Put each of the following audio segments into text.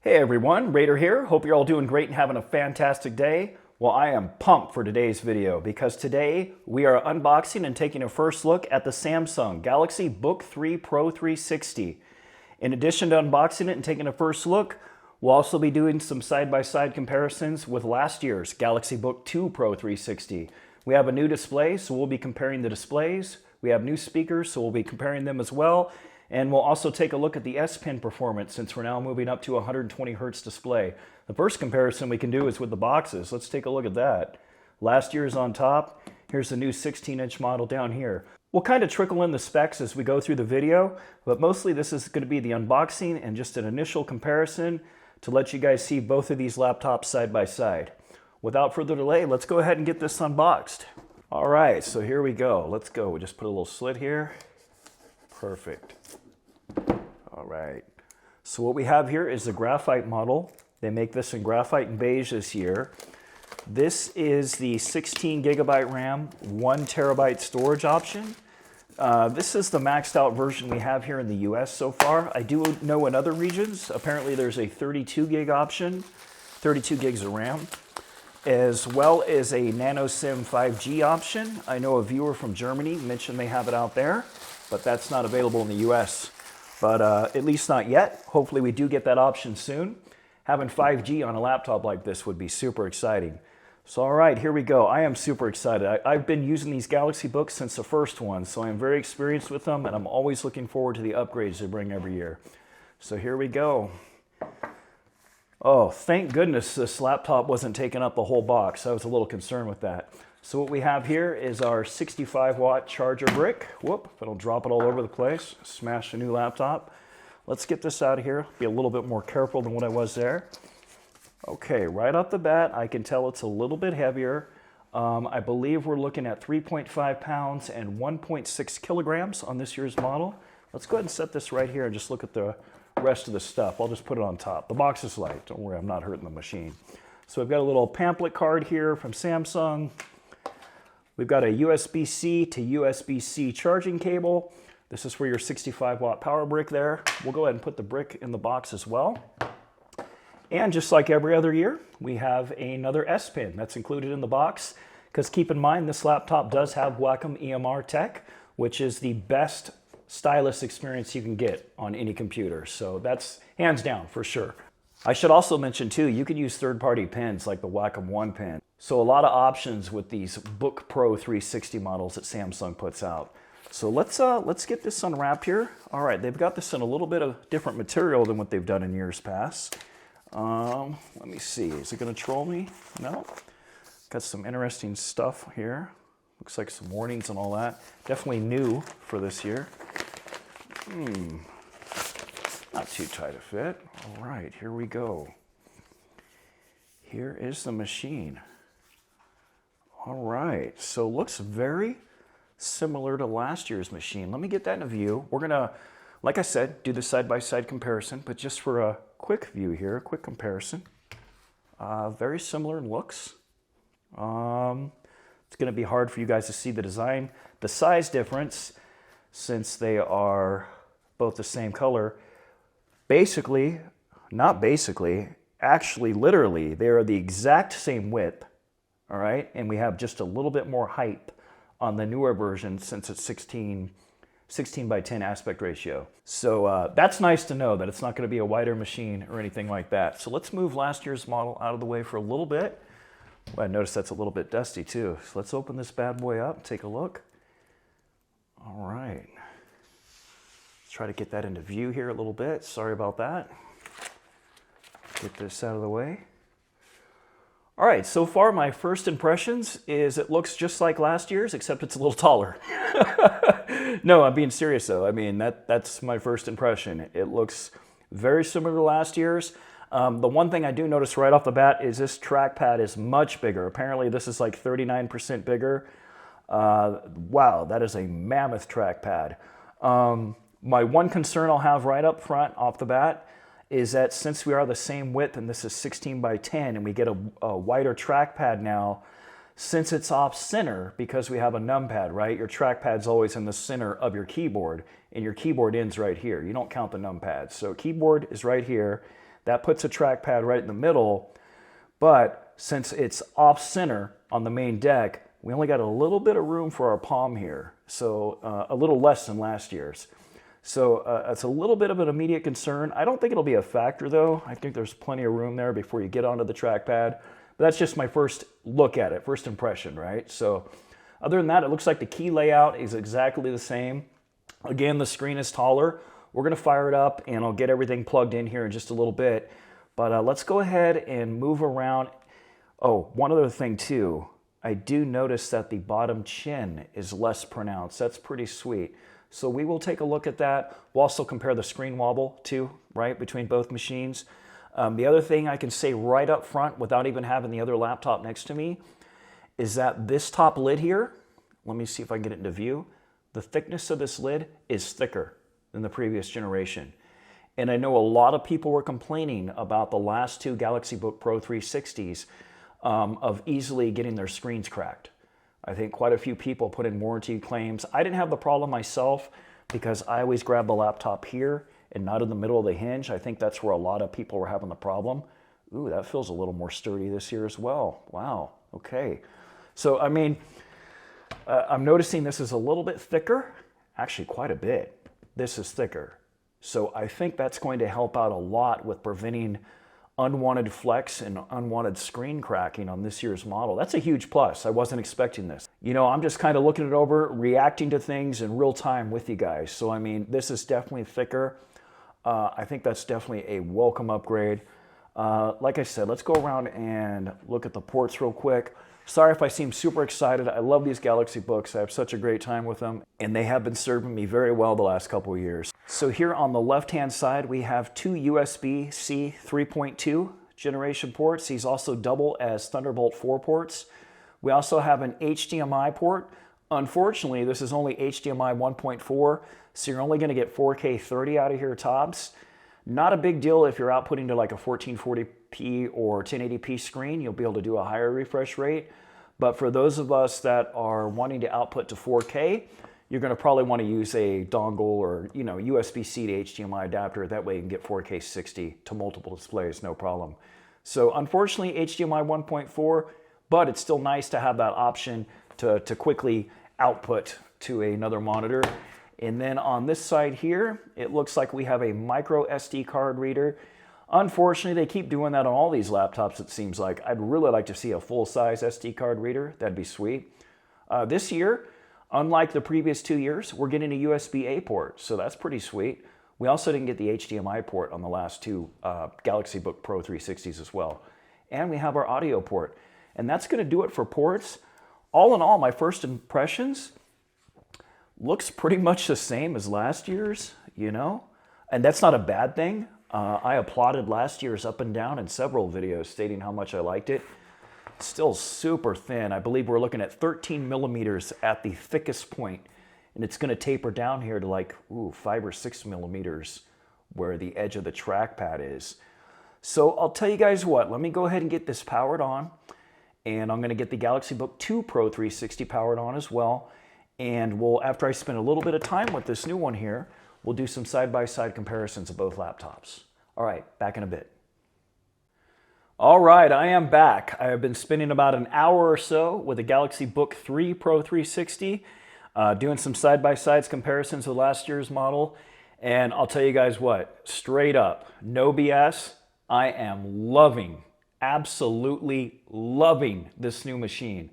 Hey everyone, Raider here. Hope you're all doing great and having a fantastic day. Well, I am pumped for today's video because today we are unboxing and taking a first look at the Samsung Galaxy Book3 Pro 360. In addition to unboxing it and taking a first look, we'll also be doing some side-by-side comparisons with last year's Galaxy Book2 Pro 360. We have a new display, so we'll be comparing the displays. We have new speakers, so we'll be comparing them as well. And we'll also take a look at the S Pen performance since we're now moving up to 120 Hertz display. The first comparison we can do is with the boxes. Let's take a look at that. Last year's on top. Here's the new 16-inch model down here. We'll kind of trickle in the specs as we go through the video, but mostly this is going to be the unboxing and just an initial comparison to let you guys see both of these laptops side by side. Without further delay, let's go ahead and get this unboxed. All right, so here we go. Let's go. We just put a little slit here. Perfect. All right. So what we have here is the graphite model. They make this in graphite and beige this year. This is the 16 gigabyte RAM, 1 terabyte storage option. This is the maxed out version we have here in the US so far. I do know in other regions, apparently there's a 32 gig option, 32 gigs of RAM, as well as a Nano SIM 5G option. I know a viewer from Germany mentioned they have it out there, but that's not available in the US. But at least not yet. Hopefully we do get that option soon. Having 5G on a laptop like this would be super exciting. So all right, here we go. I am super excited. I've been using these Galaxy Books since the first one, so I'm very experienced with them, and I'm always looking forward to the upgrades they bring every year. So here we go. Oh, thank goodness this laptop wasn't taking up the whole box. I was a little concerned with that. So what we have here is our 65-watt charger brick. Whoop, if I don't drop it all over the place, smash a new laptop. Let's get this out of here. Be a little bit more careful than what I was there. Okay, right off the bat, I can tell it's a little bit heavier. I believe we're looking at 3.5 pounds and 1.6 kilograms on this year's model. Let's go ahead and set this right here and just look at the rest of the stuff. I'll just put it on top. The box is light. Don't worry, I'm not hurting the machine. So we've got a little pamphlet card here from Samsung. We've got a USB-C to USB-C charging cable. This is for your 65-watt power brick there. We'll go ahead and put the brick in the box as well. And just like every other year, we have another S Pen that's included in the box. Because keep in mind, this laptop does have Wacom EMR tech, which is the best stylus experience you can get on any computer. So that's hands down for sure. I should also mention too, you can use third-party pens like the Wacom One pen. So a lot of options with these Book Pro 360 models that Samsung puts out. So let's get this unwrapped here. All right, they've got this in a little bit of different material than what they've done in years past. Let me see, is it gonna troll me? No. Got some interesting stuff here. Looks like some warnings and all that. Definitely new for this year. Not too tight a fit. All right, here we go. Here is the machine. All right, so looks very similar to last year's machine. Let me get that in a view. We're gonna, like I said, do the side-by-side comparison, but just for a quick view here, a quick comparison. Very similar in looks. It's gonna be hard for you guys to see the design, the size difference, since they are both the same color. Basically, not basically, actually literally, they are the exact same width, all right? And we have just a little bit more height on the newer version since it's 16 by 10 aspect ratio. So that's nice to know that it's not gonna be a wider machine or anything like that. So let's move last year's model out of the way for a little bit. Well, I noticed that's a little bit dusty too. So let's open this bad boy up and take a look. All right. Try to get that into view here a little bit. Sorry about that. Get this out of the way. All right, so far my first impressions is it looks just like last year's, except it's a little taller. No, I'm being serious though. I mean, that's my first impression. It looks very similar to last year's. The one thing I do notice right off the bat is this trackpad is much bigger. Apparently this is like 39% bigger. Wow, that is a mammoth trackpad. My one concern I'll have right up front off the bat is that since we are the same width and this is 16 by 10 and we get a wider trackpad now, since it's off center because we have a numpad, right? Your trackpad's always in the center of your keyboard and your keyboard ends right here. You don't count the numpads. So keyboard is right here. That puts a trackpad right in the middle, but since it's off center on the main deck, we only got a little bit of room for our palm here, so a little less than last year's. So it's a little bit of an immediate concern. I don't think it'll be a factor though. I think there's plenty of room there before you get onto the trackpad. But that's just my first look at it, first impression, right? So other than that, it looks like the key layout is exactly the same. Again, the screen is taller. We're gonna fire it up and I'll get everything plugged in here in just a little bit. But let's go ahead and move around. Oh, one other thing too. I do notice that the bottom chin is less pronounced. That's pretty sweet. So we will take a look at that. We'll also compare the screen wobble too, right, between both machines. The other thing I can say right up front without even having the other laptop next to me is that this top lid here, let me see if I can get it into view, the thickness of this lid is thicker than the previous generation. And I know a lot of people were complaining about the last two Galaxy Book Pro 360s of easily getting their screens cracked. I think quite a few people put in warranty claims. I didn't have the problem myself because I always grab the laptop here and not in the middle of the hinge. I think that's where a lot of people were having the problem. Ooh, that feels a little more sturdy this year as well. Wow, okay. So, I mean, I'm noticing this is a little bit thicker, actually quite a bit. This is thicker. So I think that's going to help out a lot with preventing unwanted flex and unwanted screen cracking on this year's model. That's a huge plus. I wasn't expecting this. You know, I'm just kind of looking it over, reacting to things in real time with you guys. So, I mean, this is definitely thicker. I think that's definitely a welcome upgrade. Like I said, let's go around and look at the ports real quick. Sorry if I seem super excited. I love these Galaxy books. I have such a great time with them, and they have been serving me very well the last couple of years. So here on the left-hand side, we have two USB-C 3.2 generation ports. These also double as Thunderbolt 4 ports. We also have an HDMI port. Unfortunately, this is only HDMI 1.4, so you're only going to get 4K 30 out of here tops. Not a big deal if you're outputting to like a 1440p or 1080p screen. You'll be able to do a higher refresh rate. But for those of us that are wanting to output to 4K, you're going to probably want to use a dongle or, you know, USB-C to HDMI adapter. That way you can get 4K 60 to multiple displays, no problem. So unfortunately, HDMI 1.4, but it's still nice to have that option to quickly output to another monitor. And then on this side here, it looks like we have a micro SD card reader. Unfortunately, they keep doing that on all these laptops, it seems like. I'd really like to see a full-size SD card reader. That'd be sweet. This year, unlike the previous 2 years, we're getting a USB-A port, so that's pretty sweet. We also didn't get the HDMI port on the last two Galaxy Book Pro 360s as well. And we have our audio port. And that's going to do it for ports. All in all, my first impressions looks pretty much the same as last year's, you know? And that's not a bad thing. I applauded last year's up and down in several videos stating how much I liked it. Still super thin. I believe we're looking at 13 millimeters at the thickest point, and it's going to taper down here to like 5 or 6 millimeters where the edge of the trackpad is. So I'll tell you guys what, let me go ahead and get this powered on, and I'm going to get the Galaxy Book2 Pro 360 powered on as well. And we'll, after I spend a little bit of time with this new one here, we'll do some side-by-side comparisons of both laptops. All right, back in a bit. All right, I am back. I have been spending about an hour or so with the Galaxy Book3 Pro 360, doing some side-by-sides comparisons with last year's model. And I'll tell you guys what, straight up, no BS, I am loving, absolutely loving this new machine.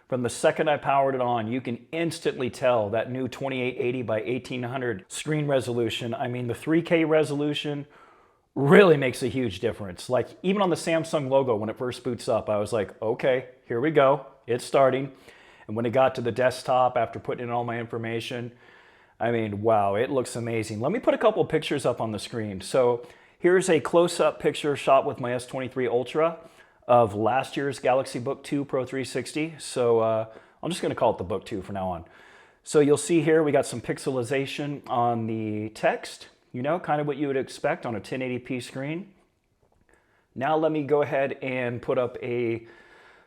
From the second I powered it on, you can instantly tell that new 2880 by 1800 screen resolution. I mean, the 3K resolution really makes a huge difference. Like, even on the Samsung logo, when it first boots up, I was like, okay, here we go, it's starting. And when it got to the desktop, after putting in all my information, I mean, wow, it looks amazing. Let me put a couple of pictures up on the screen. So here's a close-up picture shot with my S23 Ultra of last year's Galaxy Book2 Pro 360. So I'm just going to call it the Book 2 from now on. So you'll see here we got some pixelization on the text, you know, kind of what you would expect on a 1080p screen. Now let me go ahead and put up a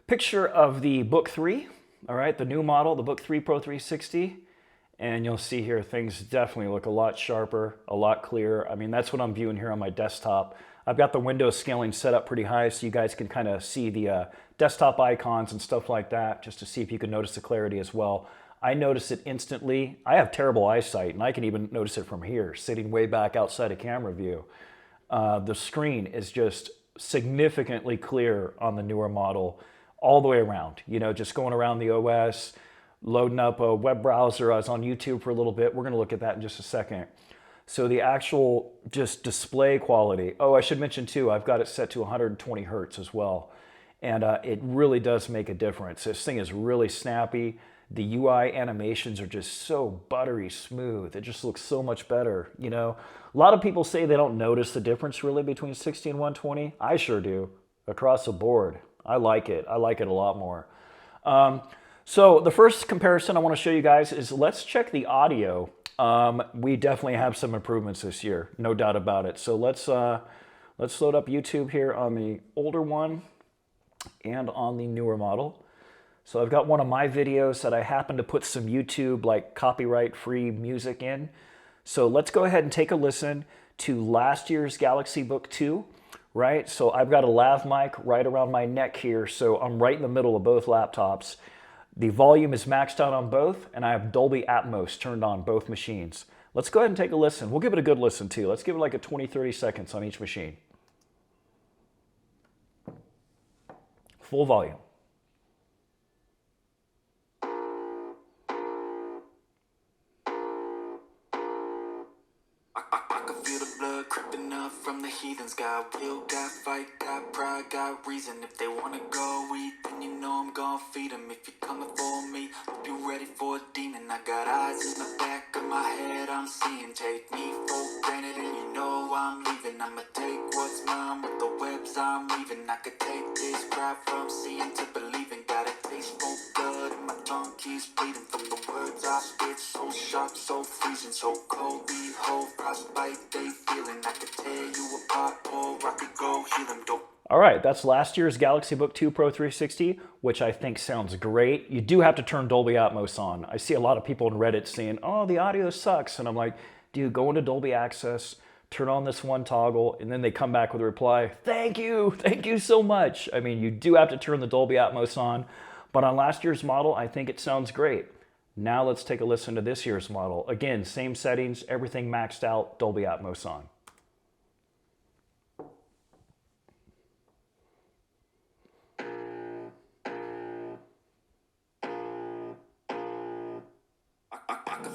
picture of the Book 3, all right, the new model, the Book3 Pro 360. And you'll see here things definitely look a lot sharper, a lot clearer. I mean, that's what I'm viewing here on my desktop. I've got the window scaling set up pretty high so you guys can kind of see the desktop icons and stuff like that, just to see if you can notice the clarity as well. I notice it instantly. I have terrible eyesight, and I can even notice it from here, sitting way back outside of camera view. The screen is just significantly clearer on the newer model all the way around. You know, just going around the OS, loading up a web browser. I was on YouTube for a little bit. We're going to look at that in just a second. So the actual just display quality. Oh, I should mention too, I've got it set to 120 hertz as well. And it really does make a difference. This thing is really snappy. The UI animations are just so buttery smooth. It just looks so much better, you know. A lot of people say they don't notice the difference really between 60 and 120. I sure do, across the board. I like it. I like it a lot more. So the first comparison I want to show you guys is let's check the audio. We definitely have some improvements this year, no doubt about it. So let's load up YouTube here on the older one and on the newer model. So I've got one of my videos that I happen to put some YouTube like copyright-free music in. So let's go ahead and take a listen to last year's Galaxy Book 2, right? So I've got a lav mic right around my neck here, so I'm right in the middle of both laptops. The volume is maxed out on both, and I have Dolby Atmos turned on both machines. Let's go ahead and take a listen. We'll give it a good listen too. Let's give it like a 20-30 seconds on each machine. Full volume. From the heathens, got will, got fight, got pride, got reason. If they wanna go eat, then you know I'm gonna feed them. If you're coming for me, hope you're ready for a demon. I got eyes in the back of my head, I'm seeing. Take me for granted and you know I'm leaving. I'ma take what's mine with the webs I'm weaving. I could take this crowd from seeing to believing. Got a taste for blood and my tongue keeps bleeding. From the words I spit, so sharp, so freezing, so cold. Behold, frostbite they feeling. I could tear you apart, or I could go heal them. All right, that's last year's Galaxy Book2 Pro 360, which I think sounds great. You do have to turn Dolby Atmos on. I see a lot of people on Reddit saying, oh, the audio sucks. And I'm like, dude, go into Dolby Access, turn on this one toggle, and then they come back with a reply, thank you so much. I mean, you do have to turn the Dolby Atmos on, but on last year's model, I think it sounds great. Now let's take a listen to this year's model. Again, same settings, everything maxed out, Dolby Atmos on.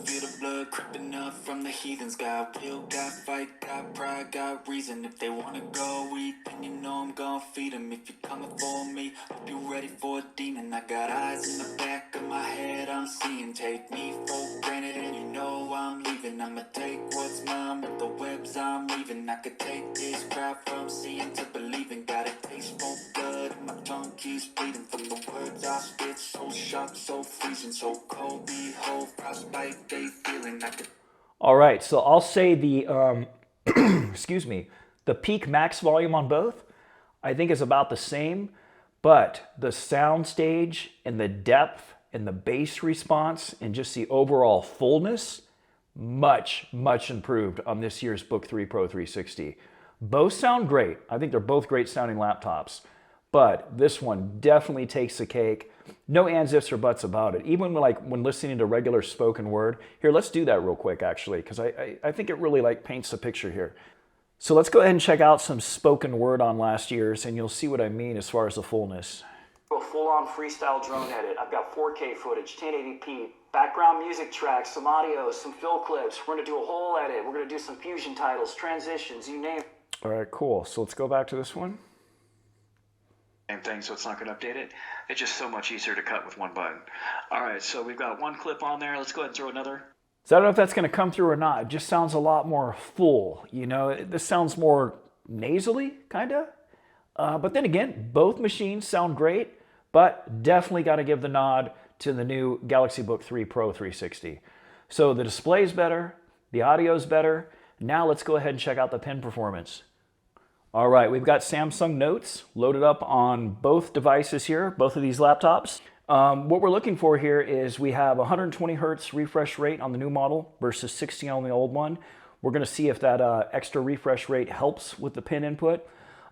Feel the blood creeping up from the heathens. Got will, got fight, got pride, got reason. If they wanna go eat, then you know I'm gonna feed them. If you're coming for me, hope you're ready for a demon. I got eyes in the back of my head, I'm seeing. Take me for granted and you know I'm leaving. I'ma take what's mine with the webs I'm weaving. I could take this crowd from seeing to believing. Got a taste for blood and my tongue keeps bleeding. From the words I spit, so sharp, so freezing, so cold. Behold, frostbite they feeling. I could. All right, so I'll say the, excuse me, the peak max volume on both, I think is about the same, but the sound stage and the depth and the bass response and just the overall fullness, much improved on this year's Book3 Pro 360. Both sound great. I think they're both great sounding laptops, but this one definitely takes the cake. No ands, ifs, or buts about it. Even when listening to regular spoken word. Here, let's do that real quick, actually, because I think it really paints the picture here. So let's go ahead and check out some spoken word on last year's, and you'll see what I mean as far as the fullness. A full-on freestyle drone edit. I've got 4K footage, 1080p, background music tracks, some audio, some fill clips. We're going to do a whole edit. We're going to do some fusion titles, transitions, you name it. All right, cool. So let's go back to this one. Same thing, so it's not going to update it. It's just so much easier to cut with one button. All right, so we've got one clip on there. Let's go ahead and throw another. So I don't know if that's going to come through or not. It just sounds a lot more full. You know, this sounds more nasally, kind of. But then again, both machines sound great, but definitely got to give the nod to the new Galaxy Book3 Pro 360. So the display's better, the audio's better. Now let's go ahead and check out the pen performance. All right, we've got Samsung Notes loaded up on both devices here, both of these laptops. What we're looking for here is we have 120 hertz refresh rate on the new model versus 60 on the old one. We're going to see if that extra refresh rate helps with the pen input.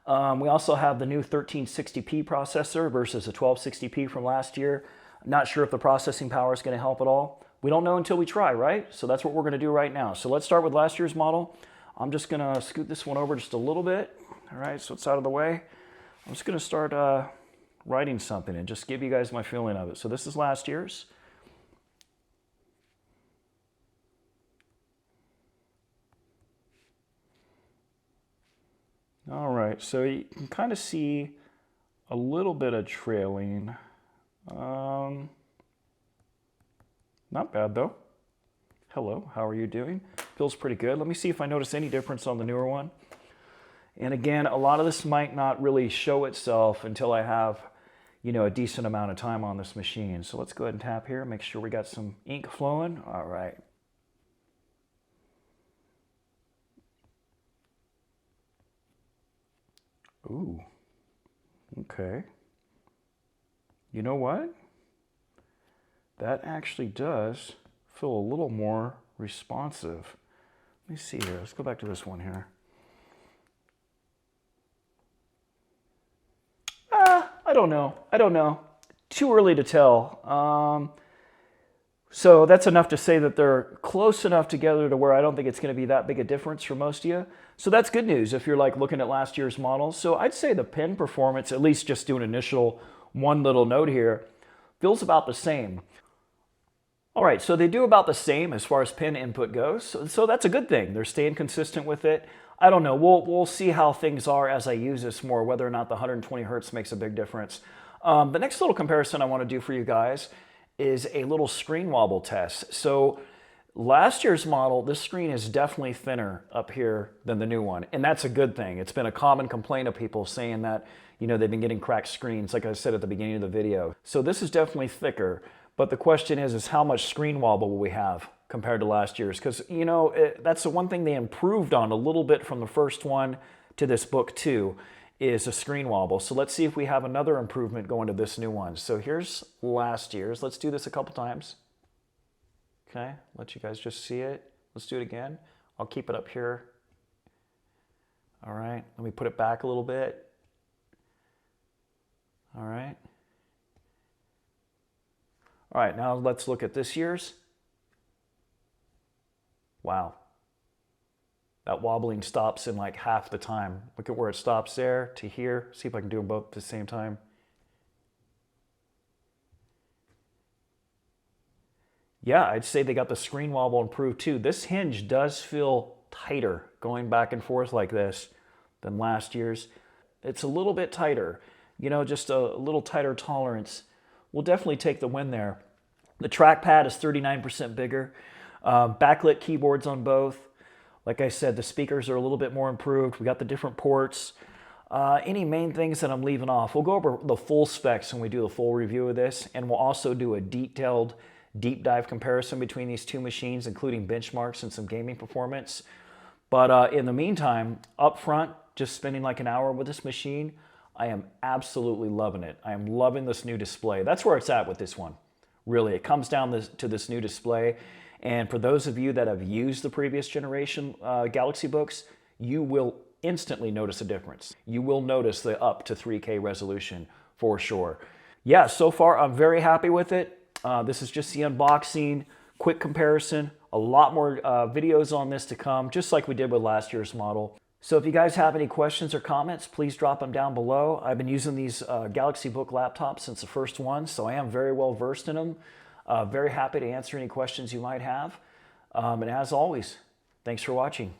We also have the new 1360p processor versus the 1260p from last year. Not sure if the processing power is going to help at all. We don't know until we try, right? So that's what we're going to do right now. So let's start with last year's model. I'm just going to scoot this one over just a little bit. All right, so it's out of the way. I'm just going to start writing something and just give you guys my feeling of it. So this is last year's. All right, so you can kind of see a little bit of trailing. Not bad though. Hello, how are you doing? Feels pretty good. Let me see if I notice any difference on the newer one. And again, a lot of this might not really show itself until I have, you know, a decent amount of time on this machine. So let's go ahead and tap here, make sure we got some ink flowing. All right. Ooh, okay. You know what? That actually does feel a little more responsive. Let me see here. Let's go back to this one here. I don't know. Too early to tell. So that's enough to say that they're close enough together to where I don't think it's going to be that big a difference for most of you. So that's good news if you're like looking at last year's models. So I'd say the pen performance, at least just do an initial one little note here, feels about the same. All right, so they do about the same as far as pen input goes. So that's a good thing. They're staying consistent with it. I don't know. We'll see how things are as I use this more, whether or not the 120 hertz makes a big difference. The next little comparison I want to do for you guys is a little screen wobble test. So last year's model, this screen is definitely thinner up here than the new one. And that's a good thing. It's been a common complaint of people saying that, you know, they've been getting cracked screens, like I said at the beginning of the video. So this is definitely thicker. But the question is how much screen wobble will we have compared to last year's? Because, you know, that's the one thing they improved on a little bit from the first one to this Book 2 is a screen wobble. So let's see if we have another improvement going to this new one. So here's last year's. Let's do this a couple times. Okay, let you guys just see it. Let's do it again. I'll keep it up here. All right, let me put it back a little bit. All right. All right, now let's look at this year's. Wow. That wobbling stops in like half the time. Look at where it stops there to here. See if I can do them both at the same time. Yeah, I'd say they got the screen wobble improved too. This hinge does feel tighter going back and forth like this than last year's. It's a little bit tighter, you know, just a little tighter tolerance. We'll definitely take the win there. The trackpad is 39% bigger. Backlit keyboards on both. Like I said, the speakers are a little bit more improved. We got the different ports. Any main things that I'm leaving off? We'll go over the full specs when we do the full review of this, and we'll also do a detailed deep dive comparison between these two machines, including benchmarks and some gaming performance. But in the meantime, up front, just spending like an hour with this machine, I am absolutely loving it. I am loving this new display. That's where it's at with this one. Really, it comes down to this new display. And for those of you that have used the previous generation Galaxy Books, you will instantly notice a difference. You will notice the up to 3K resolution for sure. Yeah, so far I'm very happy with it. This is just the unboxing, quick comparison, a lot more videos on this to come, just like we did with last year's model. So if you guys have any questions or comments, please drop them down below. I've been using these Galaxy Book laptops since the first one, so I am very well versed in them. Very happy to answer any questions you might have. And as always, thanks for watching.